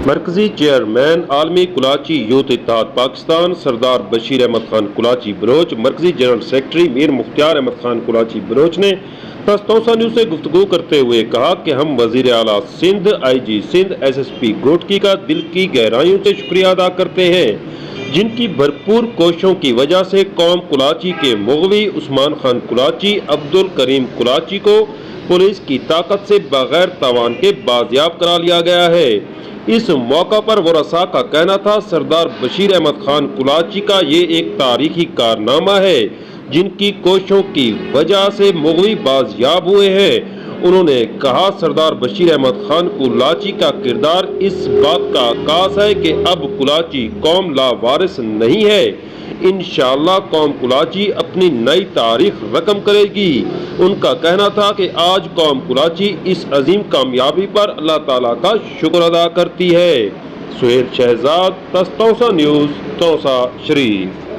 مرکزی چیئرمین عالمی کلاچی یوتھ اتحاد پاکستان سردار بشیر احمد خان کلاچی بلوچ، مرکزی جنرل سیکرٹری میر مختار احمد خان کلاچی بلوچ نے توسا نیوز سے گفتگو کرتے ہوئے کہا کہ ہم وزیر اعلیٰ سندھ، آئی جی سندھ، ایس ایس پی گوٹکی کا دل کی گہرائیوں سے شکریہ ادا کرتے ہیں، جن کی بھرپور کوششوں کی وجہ سے قوم کلاچی کے مغوی عثمان خان کلاچی عبدالکریم کلاچی کو پولیس کی طاقت سے بغیر تاوان کے بازیاب کرا لیا گیا ہے۔ اس موقع پر ورثاء کا کہنا تھا سردار بشیر احمد خان کلاچی کا یہ ایک تاریخی کارنامہ ہے جن کی کوششوں کی وجہ سے مغوی بازیاب ہوئے ہیں۔ انہوں نے کہا سردار بشیر احمد خان کلاچی کا کردار اس بات کا عکاس ہے کہ اب کلاچی قوم لاوارث نہیں ہے، انشاءاللہ قوم کلاچی اپنی نئی تاریخ رقم کرے گی۔ ان کا کہنا تھا کہ آج قوم کلاچی اس عظیم کامیابی پر اللہ تعالیٰ کا شکر ادا کرتی ہے۔ سہیل شہزاد، توسا نیوز، توسا شریف۔